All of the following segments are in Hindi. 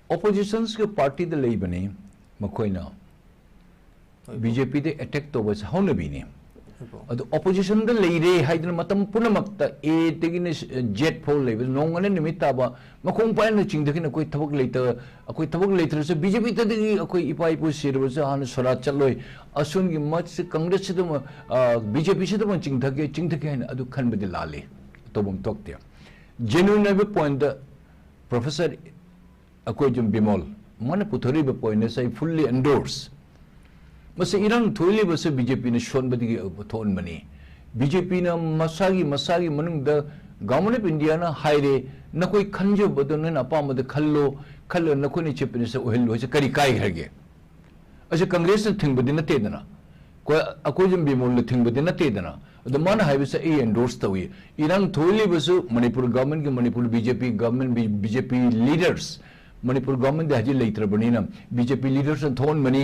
oppositions के पार्टी दे लई बने मखोइना बीजेपी दे अटैक तो बस होने भी नहीं अदो opposition दे लई रे हाइदन मतम पुनमक्ता ए तेगिने जेट फोल लई नोंगने निमित्ता बा मखोंग पाय न चिंग दकिन कोई थबक लेतर से बीजेपी तदगी कोई इपाई पु सिरबस हान सरा चलोय असुन की मत से कांग्रेस से तो बीजेपी से तो चिंग थके है अदु खन बदे लाले तो बम तोकते जेन्युइन बे पॉइंट प्रोफेसर अकोई जम बिमोल मन पुथरी बे पॉइंट से फुल्ली एंडोर्स बस इरंग थोइले बस बीजेपी ने शोन बदी थोन बनी बीजेपी ने मसागी मनुंग द गवर्नमेंट ऑफ इंडिया ना हाइरे न कोई खंजो बदन न अपाम द खल्लो न कोई चीफ मिनिस्टर ओहेलो से करी काय हरगे असे कांग्रेस ने थिंग बदी न तेदना कोई अकोई जम बिमोल ने थिंग बदी न तेदना द मन हाइवे से ए एंडोर्स तवी इरंग थोइले बस मणिपुर गवर्नमेंट के Manipur BJP government BJP leaders Manipur government हजी लेतर बनी ना बीजेपी लीडर्स थोन बनी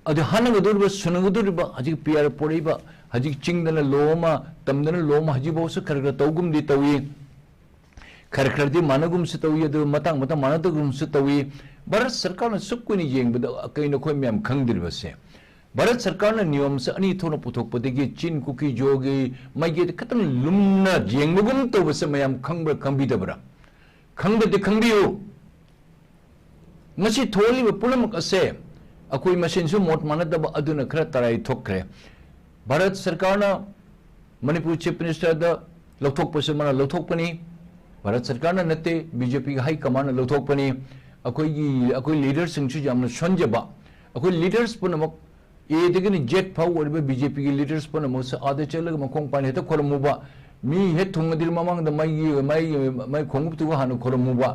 अदे हानगदुरब सुनगदुरब हजी पीआर पोड़ीब हजी चिंगदन लोमा तमदन लोमा हजी बहु खर तौगुम दी तवी खर दी मानगुम से तवी अदु मतंग मानदगुम से तवी भारत सरकार ने सुकुनी येंबद कई खोई मैम खंगदिरबसे भारत सरकार ने नियम से अनी थोन पुथोकपदगी चिन कुकी जोगी मैगे खतन लुमना येंबगुम तवसे मैम खंगब्र खंबिदब्रा खंगदे खंबियो मसी थोली पुनमक असे अकोई मशीन से मोट मानदब अदुन खर तराई थोक्रे भारत सरकार ना मणिपुर चीफ मिनिस्टर द लौथोकपसे मना लौथोकपनी भारत सरकार ना नते बीजेपी हाई कमान लौथोकपनी अकोई लीडर्स सिंगसु जामन संजबा अकोई लीडर्स पुनमक ए देगनि जेट फाउ ओरबे बीजेपी के लीडर्स पुनमक से आदे चलग मखोंग पाने हेत खोरमुबा मी हे थुंगदिर ममंग the May खोंगुप Tuga हानु खोरमुबा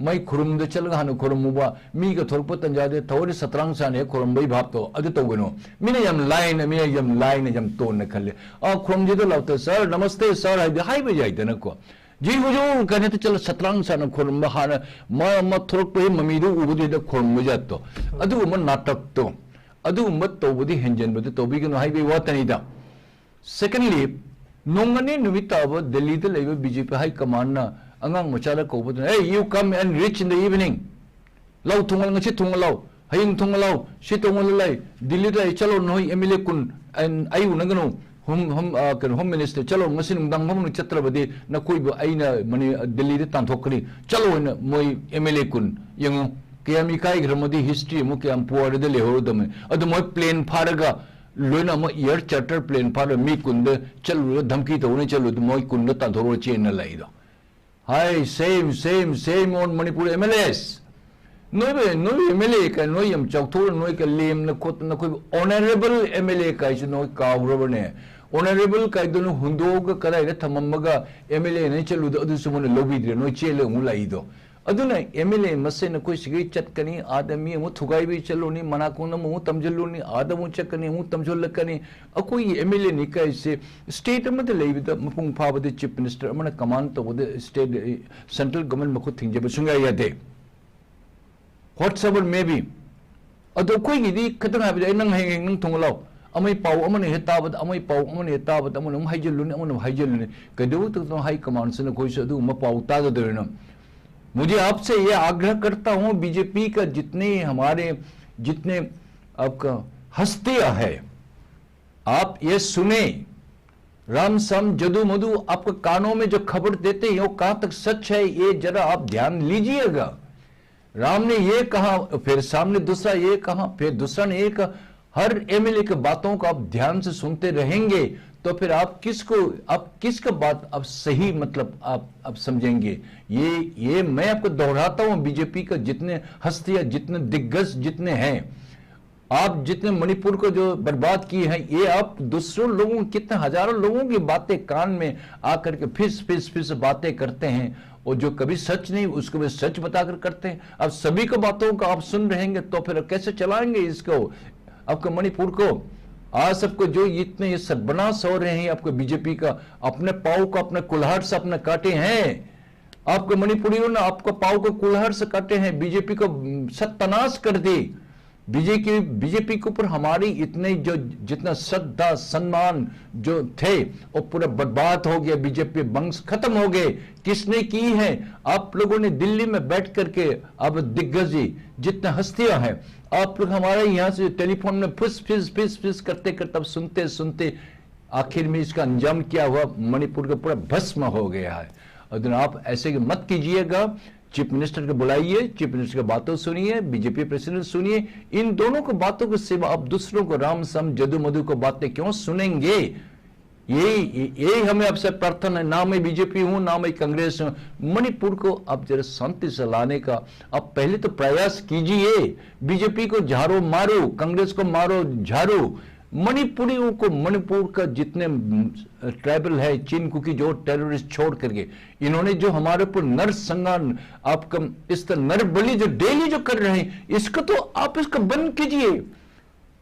May खुरुम the चलग हानु खोरमुबा मी का थोरप तंजादे थोरे सतरंग साने खोरमबई भाप तो अदु तोगनो मिने यम लाइन यम तो न खले आ खोरम जे दो लाउत सर नमस्ते सर हाई बे जाई दन को जी हुजू कने तो चल सतरंग साने खोरम हान म थोरप पे ममीदु उबुदे द खोरम जातो अदु म नाटक तो अदु म तोबुदि हेंजन बदे तोबिगनो हाई बे वातनीदा सेकंडली नोंगने नुमिताब दिल्ली द लेबे बीजेपी हाई कमान ना अंगांग मचाला कोबद ए you come and reach in the evening लाउ थोंगल ngasi थोंगलाउ हयिंग थोंगलाउ सि थोंगललाई दिल्ली द चलो नोई एमएलए कुन एंड आयु नगनो होम मिनिस्टर चलो ngasi नुंदांग हम चत्रबदि न कोइब आइना मने दिल्ली द तांथोकनी चलो न मोई एमएलए कुन यंगो केमी काय ग्रमदि हिस्ट्री मु केम पुआर द लेहोदम अद मोई प्लेन फारगा लोना म एयर चार्टर प्लेन फार मी कुंद चलु धमकी तो ने चलु मोई कुंद तांथोरो चेन लाइदो हाय सेम ऑन मणिपुर एमएलएस नोई एमएलए का नोई यम चौथोर नोई का लेम न खोत न कोई ऑनरेबल एमएलए का इस नोई कावरबने ऑनरेबल का दोन हुंदोग कदाय रे थममगा एमएलए ने चलु अदु सुमन लोबिद्रे नोई चेले मुलाइदो अदुना एमएलए मसेन कोई सिगै चटकनी आदमी मु थुगाइबी चलोनी मनाकोन मु तमजलुनी आदमु चकनी मु तमजलकनी अकोई एमएलए नि कैसे स्टेट मद लेबिद मपुंग फाबद चीफ मिनिस्टर अमन कमांड तो बद स्टेट सेंट्रल गवर्नमेंट मखु थिंजेब सुंगा यादे व्हाट्सएवर मे बी अदो कोई गिदी खतन हाबिद नंग हेंग नंग थोंगलाव अमई पाव अमन हेताबद अमई पाव अमन हेताबद अमन हाइजलुनी अमन हाइजलुनी कदो तो हाई कमांड से कोई से अदु म पाव तागदरन मुझे आपसे यह आग्रह करता हूं बीजेपी का जितने आपका हस्तियां है आप ये सुने राम सम जदू मधु आपके कानों में जो खबर देते हैं वो कहां तक सच है ये जरा आप ध्यान लीजिएगा राम ने ये कहा फिर सामने दूसरा ये कहा फिर दूसरा ने ये कहा हर एमएलए की बातों को आप ध्यान से सुनते रहेंगे तो फिर आप किसका बात आप सही मतलब आप समझेंगे ये मैं आपको दोहराता हूं बीजेपी का जितने हस्तियां जितने दिग्गज जितने हैं आप जितने मणिपुर को जो बर्बाद किए हैं ये आप दूसरों लोगों कितने हजारों लोगों की बातें कान में आकर के फिस बातें करते हैं और जो कभी सच नहीं उसको भी सच बताकर करते हैं। अब सभी को बातों को आप सुन रहेंगे तो फिर कैसे चलाएंगे इसको आपको मणिपुर को आज सबको जो इतने ये सर्वनाश हो रहे हैं आपको बीजेपी का अपने पाव को अपने कुल्हाड़ से अपने काटे हैं आपको मणिपुरियों ने आपको पाव को कुल्हाड़ से काटे हैं बीजेपी को सत्यानाश कर दी बीजेपी के ऊपर हमारी इतने जो जितना श्रद्धा सम्मान जो थे वो पूरा बर्बाद हो गया। बीजेपी वंश खत्म हो गए। किसने की है? आप लोगों ने दिल्ली में बैठ करके, अब दिग्गज जितने हस्तियां हैं, आप लोग हमारे यहाँ से टेलीफोन में फिस फिस फिस फिस करते करते अब सुनते सुनते आखिर में इसका अंजाम क्या हुआ? मणिपुर का पूरा भस्म हो गया है। और आप ऐसे मत कीजिएगा। चीफ मिनिस्टर को बुलाइए, चीफ मिनिस्टर की बातों सुनिए, बीजेपी प्रेसिडेंट सुनिए। इन दोनों को बातों के सिवा आप दूसरों को राम सम जदू मधु को बातें क्यों सुनेंगे? यही हमें आपसे प्रार्थना है। ना मैं बीजेपी हूं, ना मैं कांग्रेस हूं। मणिपुर को आप जरा शांति से लाने का आप पहले तो प्रयास कीजिए। बीजेपी को झाड़ो मारो, कांग्रेस को मारो झाड़ो, मणिपुरियों को, मणिपुर का जितने ट्राइबल है, चिनकुकी जो टेररिस्ट छोड़ करके इन्होंने जो हमारे ऊपर नरसंहार, आपका इस तरह नरबली जो डेली जो कर रहे हैं, इसको तो आप इसको बंद कीजिए।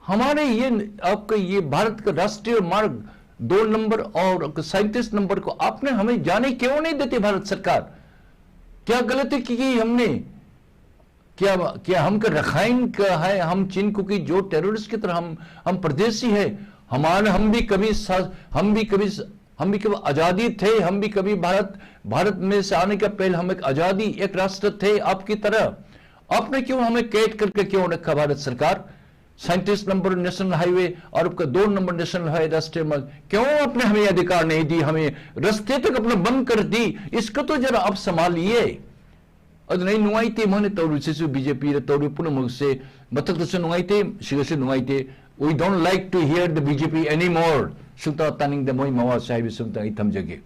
हमारे ये आपका ये भारत का राष्ट्रीय मार्ग 2 नंबर और 37 नंबर को आपने हमें जाने क्यों नहीं देते? भारत सरकार क्या गलती की हमने? क्या हम का रखाइन का है? हम चिनकुकी जो टेररिस्ट की तरह हम परदेसी है। हम भी कभी आजादी थे। हम भी कभी भारत में से आने का पहले हम एक आजादी, एक राष्ट्र थे आपकी तरह। आपने क्यों हमें कैद करके क्यों रखा? भारत सरकार 37 नंबर नेशनल हाईवे और आपका 2 नंबर नेशनल हाईवे राष्ट्रीय मार्ग क्यों आपने हमें अधिकार नहीं दी? हमें रास्ते तक अपना बंद कर दी। इसको तो जरा आप संभालिए। अदुनै नुंगाइते माने तौरुसेसु बीजेपी रे तौरु पुनमुगसे मथक्तसु नुंगाइते सिगसु नुंगाइते। We don't like to hear the BJP any more. सुंता तानिंग द मोय मावा साहिब सुंता इ थमजगे।